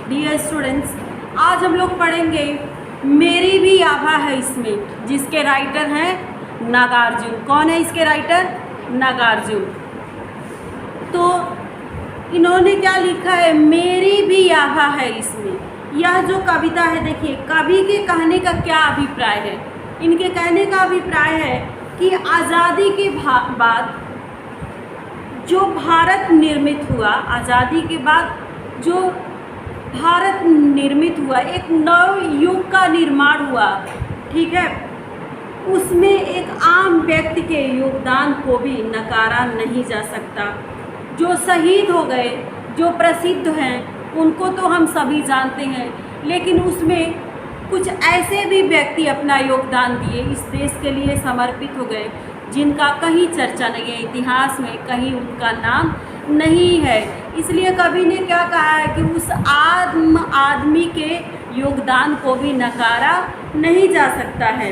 Dear students, आज हम लोग पढ़ेंगे मेरी भी आभा है इसमें, जिसके राइटर हैं नागार्जुन। कौन है इसके राइटर? नागार्जुन। तो इन्होंने क्या लिखा है? मेरी भी आभा है इसमें। यह जो कविता है, देखिए कवि के कहने का क्या अभिप्राय है। इनके कहने का अभिप्राय है कि आज़ादी के बाद जो भारत निर्मित हुआ, आज़ादी के बाद जो भारत निर्मित हुआ, एक नव युग का निर्माण हुआ, ठीक है, उसमें एक आम व्यक्ति के योगदान को भी नकारा नहीं जा सकता। जो शहीद हो गए, जो प्रसिद्ध हैं, उनको तो हम सभी जानते हैं, लेकिन उसमें कुछ ऐसे भी व्यक्ति अपना योगदान दिए, इस देश के लिए समर्पित हो गए, जिनका कहीं चर्चा नहीं है, इतिहास में कहीं उनका नाम नहीं है। इसलिए कवि ने क्या कहा है कि उस आदमी के योगदान को भी नकारा नहीं जा सकता है।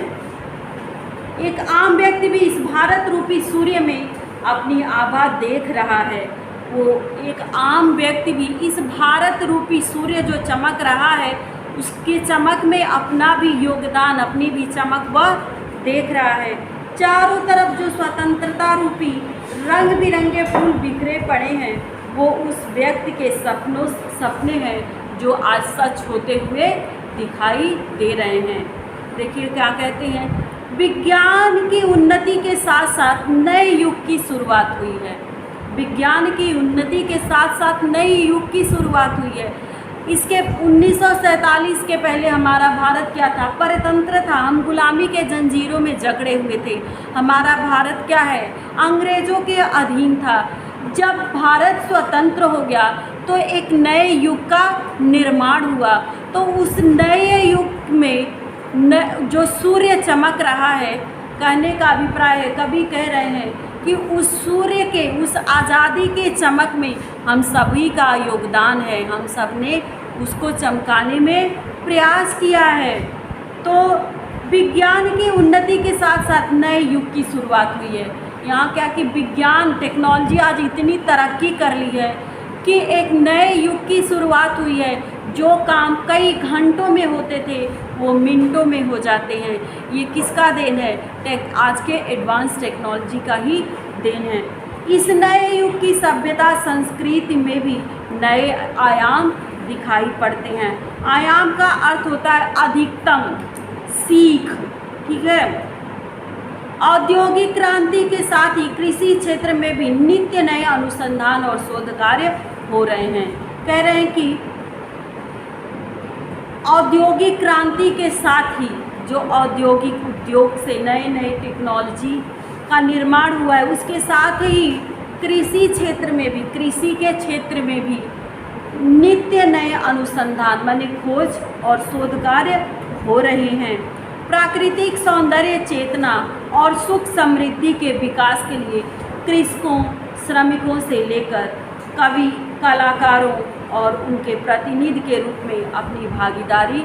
एक आम व्यक्ति भी इस भारत रूपी सूर्य में अपनी आभा देख रहा है। वो एक आम व्यक्ति भी इस भारत रूपी सूर्य जो चमक रहा है, उसके चमक में अपना भी योगदान, अपनी भी चमक वह देख रहा है। चारों तरफ जो स्वतंत्रता रूपी रंग बिरंगे फूल बिखरे पड़े हैं, वो उस व्यक्ति के सपने हैं जो आज सच होते हुए दिखाई दे रहे हैं। देखिए क्या कहते हैं, विज्ञान की उन्नति के साथ साथ नए युग की शुरुआत हुई है। विज्ञान की उन्नति के साथ साथ नए युग की शुरुआत हुई है। इसके 1947 के पहले हमारा भारत क्या था? परतंत्र था। हम गुलामी के जंजीरों में जकड़े हुए थे। हमारा भारत क्या है? अंग्रेज़ों के अधीन था। जब भारत स्वतंत्र हो गया तो एक नए युग का निर्माण हुआ। तो उस नए युग में जो सूर्य चमक रहा है, कहने का अभिप्राय है, कवि कह रहे हैं कि उस सूर्य के, उस आज़ादी के चमक में हम सभी का योगदान है। हम सब ने उसको चमकाने में प्रयास किया है। तो विज्ञान की उन्नति के साथ साथ नए युग की शुरुआत हुई है। यहाँ क्या कि विज्ञान, टेक्नोलॉजी आज इतनी तरक्की कर ली है कि एक नए युग की शुरुआत हुई है। जो काम कई घंटों में होते थे, वो मिनटों में हो जाते हैं। ये किसका देन है? आज के एडवांस टेक्नोलॉजी का ही देन है। इस नए युग की सभ्यता संस्कृति में भी नए आयाम दिखाई पड़ते हैं। आयाम का अर्थ होता है अधिकतम, सीख, ठीक है। औद्योगिक क्रांति के साथ ही कृषि क्षेत्र में भी नित्य नए अनुसंधान और शोध कार्य हो रहे हैं। कह रहे हैं कि औद्योगिक क्रांति के साथ ही जो औद्योगिक उद्योग से नए नए टेक्नोलॉजी का निर्माण हुआ है, उसके साथ ही कृषि क्षेत्र में भी, कृषि के क्षेत्र में भी नित्य नए अनुसंधान माने खोज और शोध कार्य हो रहे हैं। प्राकृतिक सौंदर्य चेतना और सुख समृद्धि के विकास के लिए कृषकों, श्रमिकों से लेकर कवि, कलाकारों और उनके प्रतिनिधि के रूप में अपनी भागीदारी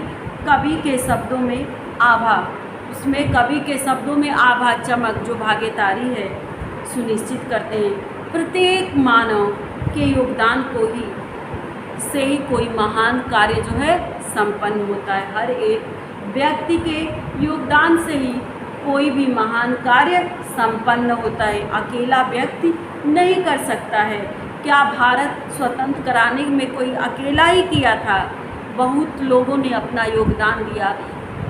कवि के शब्दों में आभा, उसमें कवि के शब्दों में आभा, चमक, जो भागीदारी है, सुनिश्चित करते हैं। प्रत्येक मानव के योगदान को ही से ही कोई महान कार्य जो है संपन्न होता है। हर एक व्यक्ति के योगदान से ही कोई भी महान कार्य संपन्न होता है। अकेला व्यक्ति नहीं कर सकता है। क्या भारत स्वतंत्र कराने में कोई अकेला ही किया था? बहुत लोगों ने अपना योगदान दिया।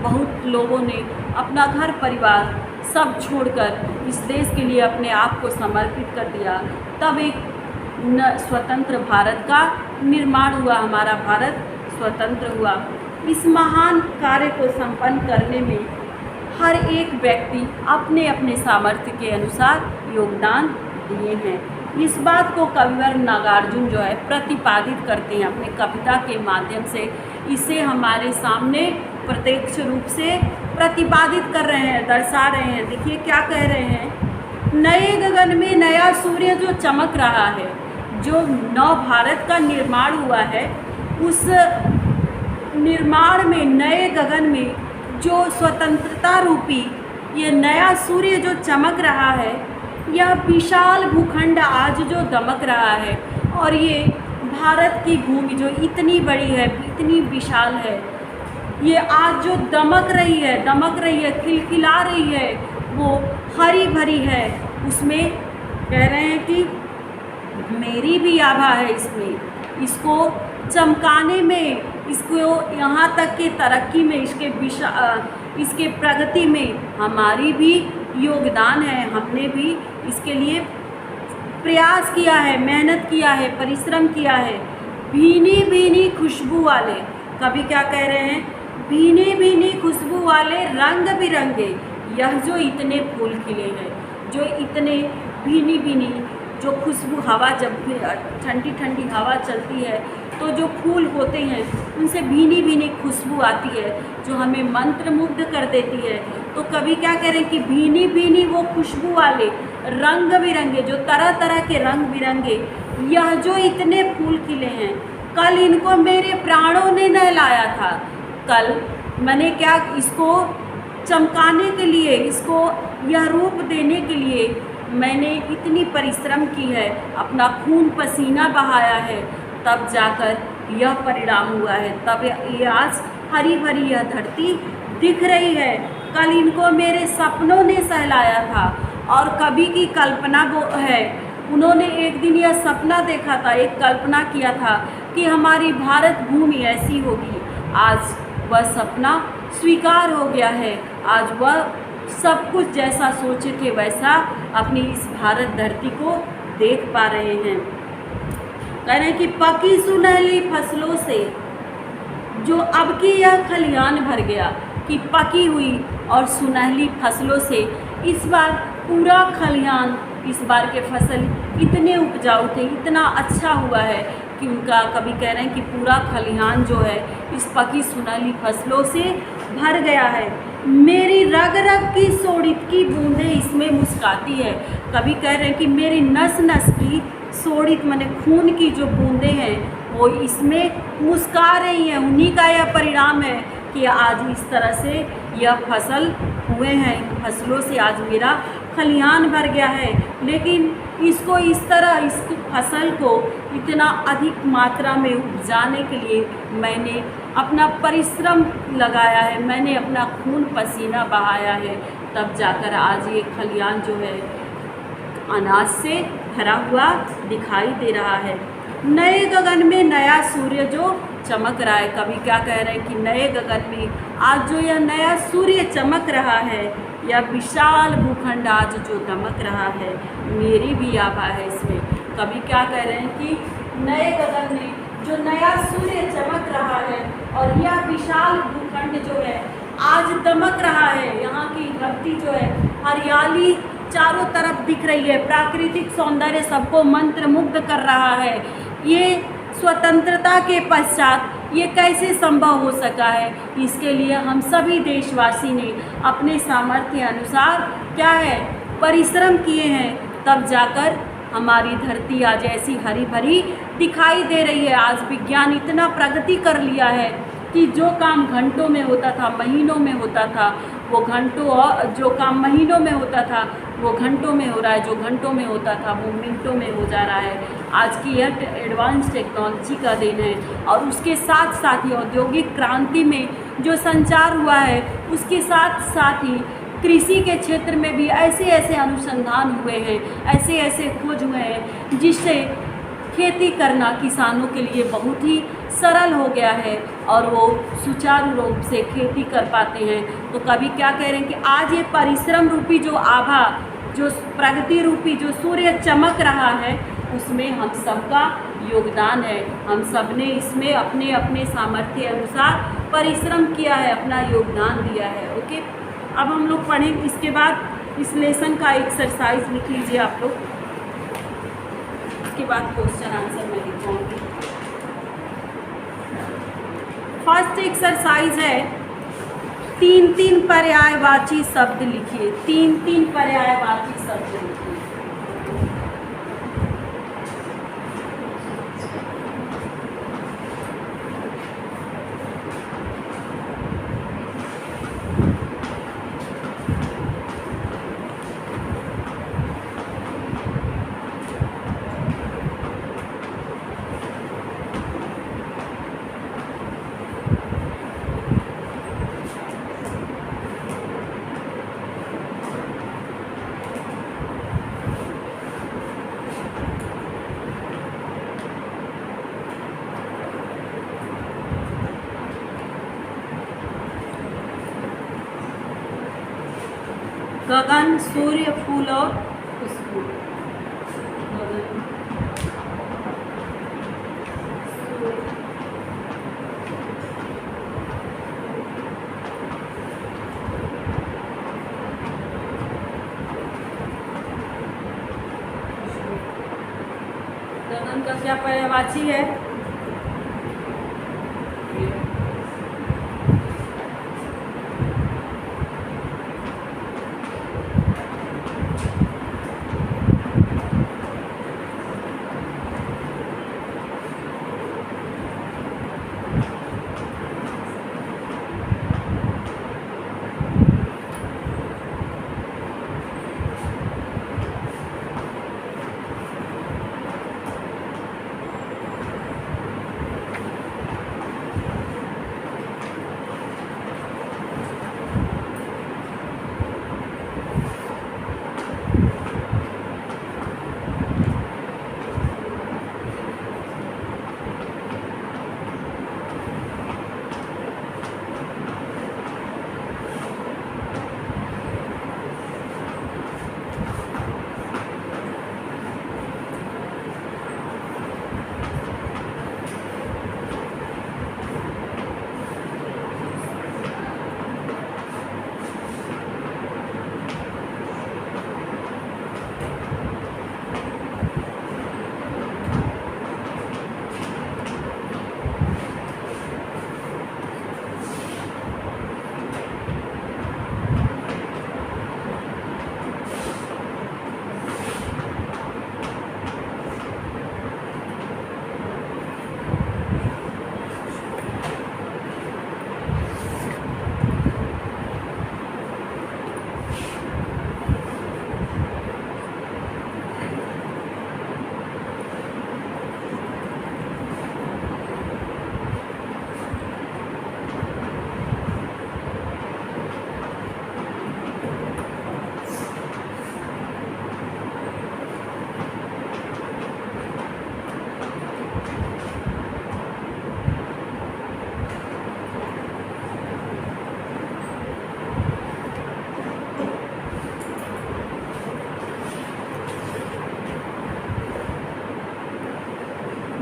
बहुत लोगों ने अपना घर परिवार सब छोड़कर इस देश के लिए अपने आप को समर्पित कर दिया। तब एक स्वतंत्र भारत का निर्माण हुआ, हमारा भारत स्वतंत्र हुआ। इस महान कार्य को संपन्न करने में हर एक व्यक्ति अपने अपने सामर्थ्य के अनुसार योगदान दिए हैं। इस बात को कविवर नागार्जुन जो है प्रतिपादित करते हैं अपने कविता के माध्यम से। इसे हमारे सामने प्रत्यक्ष रूप से प्रतिपादित कर रहे हैं, दर्शा रहे हैं। देखिए क्या कह रहे हैं, नए गगन में नया सूर्य जो चमक रहा है, जो नव भारत का निर्माण हुआ है, उस निर्माण में, नए गगन में जो स्वतंत्रता रूपी ये नया सूर्य जो चमक रहा है, यह विशाल भूखंड आज जो दमक रहा है, और ये भारत की भूमि जो इतनी बड़ी है, इतनी विशाल है, ये आज जो दमक रही है, खिलखिला रही है, वो हरी भरी है, उसमें कह रहे हैं कि मेरी भी आभा है इसमें। इसको चमकाने में, इसको यहाँ तक के तरक्की में, इसके प्रगति में हमारी भी योगदान है। हमने भी इसके लिए प्रयास किया है, मेहनत किया है, परिश्रम किया है। भीनी भीनी खुशबू वाले, कभी क्या कह रहे हैं, भीनी भीनी खुशबू वाले रंग बिरंगे, यह जो इतने फूल खिले हैं, जो इतने भीनी भीनी जो खुशबू, हवा जब ठंडी ठंडी हवा चलती है तो जो फूल होते हैं उनसे भीनी भीनी खुशबू आती है जो हमें मंत्रमुग्ध कर देती है। तो कभी क्या करें कि भीनी भीनी वो खुशबू वाले रंग बिरंगे, जो तरह तरह के रंग बिरंगे, यह जो इतने फूल खिले हैं, कल इनको मेरे प्राणों ने नहलाया था। कल मैंने क्या, इसको चमकाने के लिए, इसको यह रूप देने के लिए मैंने इतनी परिश्रम की है, अपना खून पसीना बहाया है, तब जाकर यह परिणाम हुआ है। तब ये आज हरी भरी यह धरती दिख रही है। कल इनको मेरे सपनों ने सहलाया था, और कभी की कल्पना वो है, उन्होंने एक दिन यह सपना देखा था, एक कल्पना किया था कि हमारी भारत भूमि ऐसी होगी। आज वह सपना स्वीकार हो गया है। आज वह सब कुछ जैसा सोचे थे वैसा अपनी इस भारत धरती को देख पा रहे हैं। कह रहे हैं कि पकी सुनहली फसलों से जो अब की यह खलिहान भर गया, कि पकी हुई और सुनहली फसलों से इस बार पूरा खलिहान, इस बार के फसल इतने उपजाऊ थे, इतना अच्छा हुआ है कि उनका, कभी कह रहे हैं कि पूरा खलिहान जो है इस पकी सुनहली फसलों से भर गया है। मेरी रग रग की सोडित की बूंदें इसमें मुस्काती है। कभी कह रहे हैं कि मेरी नस नस की सोडित माने खून की जो बूंदें हैं वो इसमें मुस्का रही हैं। उन्हीं का यह परिणाम है कि आज इस तरह से यह फसल हुए हैं। इन फसलों से आज मेरा खलिहान भर गया है। लेकिन इसको इस तरह, इस फसल को इतना अधिक मात्रा में उपजाने के लिए मैंने अपना परिश्रम लगाया है, मैंने अपना खून पसीना बहाया है, तब जाकर आज ये खलिहान जो है अनाज से भरा हुआ दिखाई दे रहा है। नए गगन में नया सूर्य जो चमक रहा है। कभी क्या कह रहे हैं कि नए गगन में आज जो यह नया सूर्य चमक रहा है, यह विशाल भूखंड आज जो दमक रहा है, मेरी भी आभा है इसमें। कभी क्या कह रहे हैं कि नए गगन में जो नया सूर्य चमक रहा है और यह विशाल भूखंड जो है आज दमक रहा है। यहाँ की धरती जो है हरियाली चारों तरफ दिख रही है, प्राकृतिक सौंदर्य सबको मंत्रमुग्ध कर रहा है। ये स्वतंत्रता के पश्चात ये कैसे संभव हो सका है? इसके लिए हम सभी देशवासी ने अपने सामर्थ्य अनुसार क्या है, परिश्रम किए हैं, तब जाकर हमारी धरती आज ऐसी हरी भरी दिखाई दे रही है। आज विज्ञान इतना प्रगति कर लिया है कि जो काम घंटों में होता था, महीनों में होता था, वो घंटों, और जो काम महीनों में होता था वो घंटों में हो रहा है, जो घंटों में होता था वो मिनटों में हो जा रहा है। आज की यह एडवांस टेक्नोलॉजी का देन है। और उसके साथ साथ ही औद्योगिक क्रांति में जो संचार हुआ है, उसके साथ साथ ही कृषि के क्षेत्र में भी ऐसे ऐसे अनुसंधान हुए हैं, ऐसे ऐसे खोज हुए हैं, जिससे खेती करना किसानों के लिए बहुत ही सरल हो गया है और वो सुचारू रूप से खेती कर पाते हैं। तो कभी क्या कह रहे हैं कि आज ये परिश्रम रूपी जो आभा, जो प्रगति रूपी जो सूर्य चमक रहा है, उसमें हम सबका योगदान है। हम सब ने इसमें अपने अपने सामर्थ्य अनुसार परिश्रम किया है, अपना योगदान दिया है। ओके, अब हम लोग पढ़ें। इसके बाद इस लेसन का एक्सरसाइज लिख लीजिए आप लोग, उसके बाद क्वेश्चन आंसर मैं लिखवाऊंगी। फर्स्ट एक्सरसाइज है 3-3 पर्यायवाची शब्द लिखिए। 3-3 पर्यायवाची शब्द लिखिए। गगन, सूर्य, फूल और खुशबू। गगन, सूर्य, गगन का क्या पर्यायवाची है?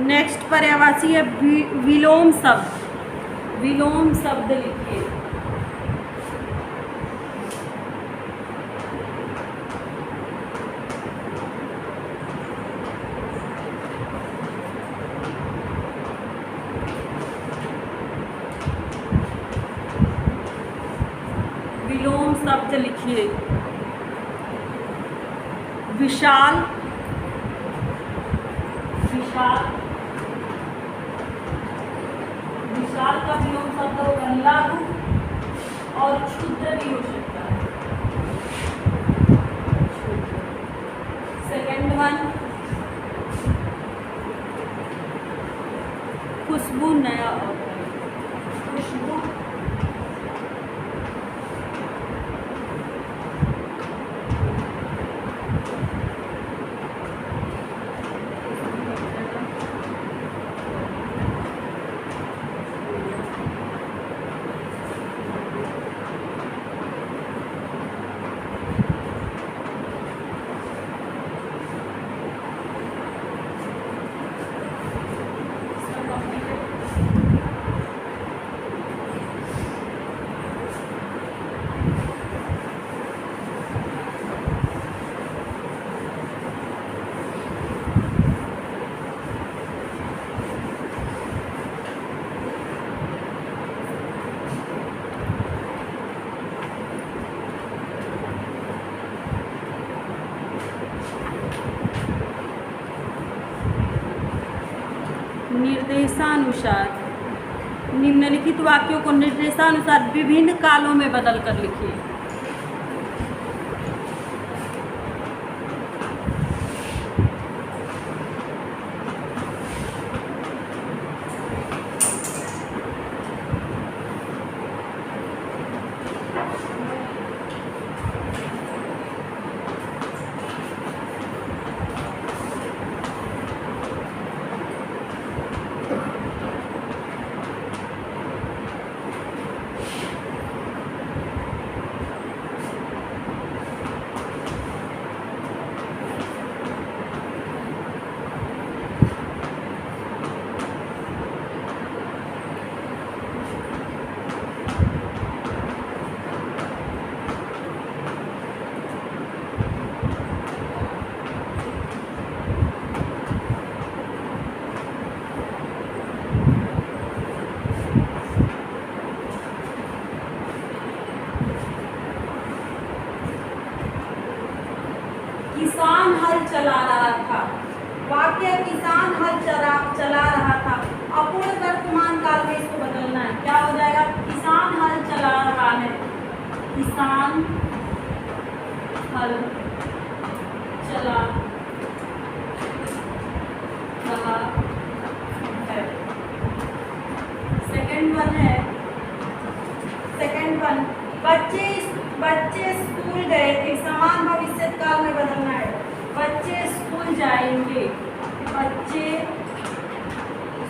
नेक्स्ट पर्यायवाची है विलोम शब्द। विलोम शब्द लिखिए। विलोम शब्द लिखिए। विशाल, विशाल, विशाल का विलोम शब्द होगा लघु और क्षुद्र भी हो सकता है। सेकेंड वन, खुशबू नया और खुशबू, निर्देशानुसार। निम्नलिखित वाक्यों को निर्देशानुसार विभिन्न कालों में बदल कर लिखिए। किसान हल चला रहा है। सेकंड वन बच्चे स्कूल गए थे। समान भविष्य काल में बदलना है। बच्चे स्कूल जाएंगे। बच्चे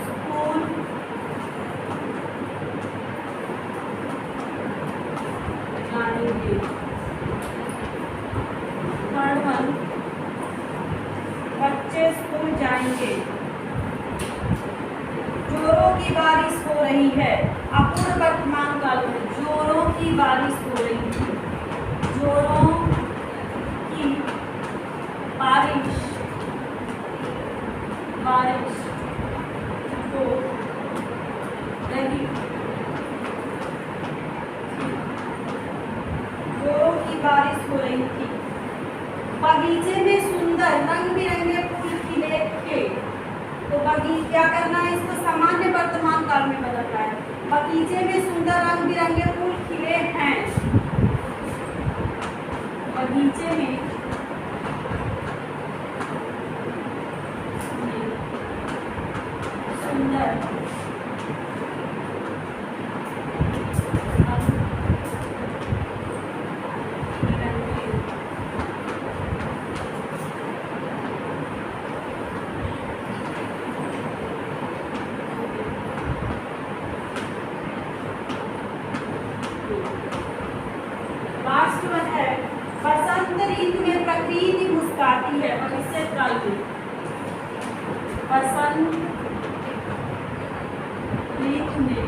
स्कूल जाएंगे। थर्ड वन, बच्चे स्कूल जाएंगे। जोरों की बारिश हो रही है। अपूर्ण वर्तमान काल में जोरों की बारिश हो रही है। जोरों की बारिश हो रही। जोरों की बारिश हो रही थी। बगीचे में सुंदर रंग बिरंगे फूल खिले थे। तो बगीचे क्या करना है, इसको सामान्य वर्तमान काल में बदलना है। बगीचे में सुंदर रंग बिरंगे फूल खिले हैं। बगीचे में सुंदर लास्ट वन है, बसंत ऋतु में प्रकृति मुस्कुराती है। भविष्य काल में बसंत ऋतु में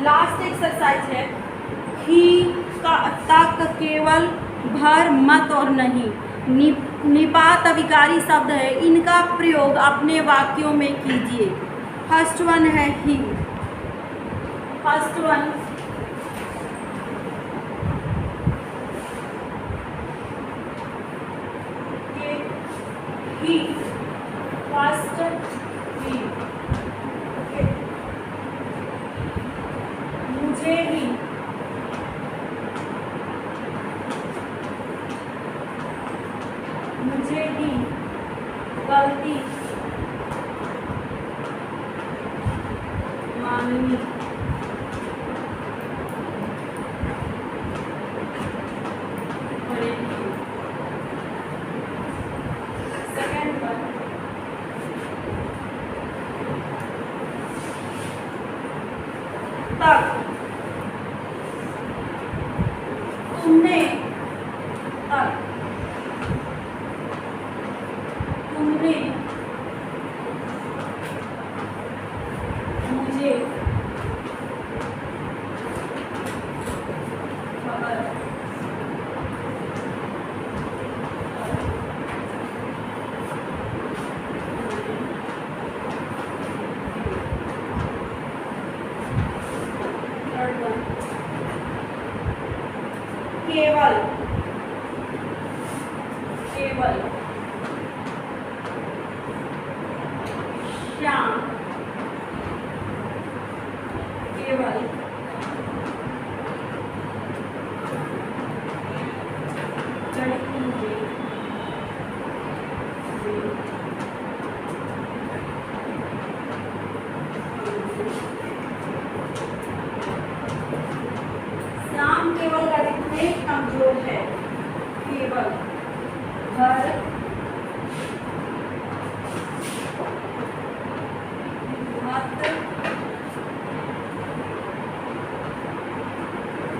लास्ट एक्सरसाइज है, ही का तक केवल भर मत और नहीं। निपात अविकारी शब्द है, इनका प्रयोग अपने वाक्यों में कीजिए। फर्स्ट वन है ही। फर्स्ट वन ही। फर्स्ट ही। मुझे ही गलती माननी पड़ेगी। सेकंड वन, तक तुमने मुझे खबर केवल श्याम केवल लड़की श्याम केवल गणित में कमजोर है। केवल घर मत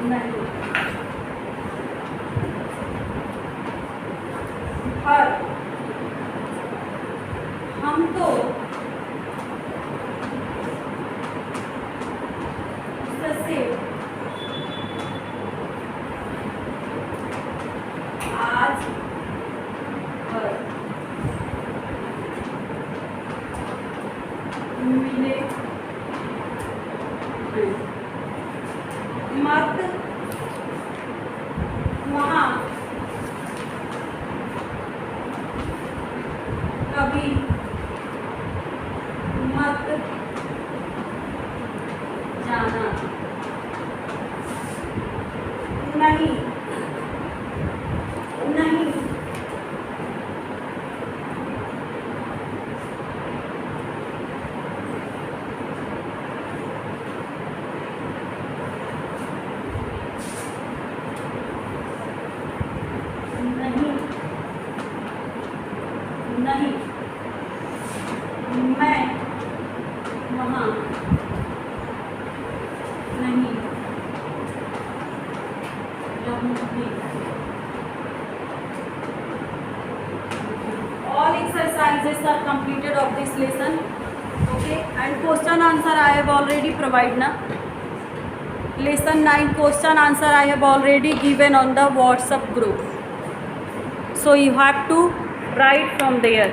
नहीं। हर हम तो उससे आज मत वहाँ कभी मत जाना। नहीं नहीं नहीं नहीं मैं वहाँ नहीं रहूँगी। All exercises are completed of this lesson. Okay, and question answer I have already provided na. Lesson 9 question answer I have already given on the WhatsApp group. So you have to write from there.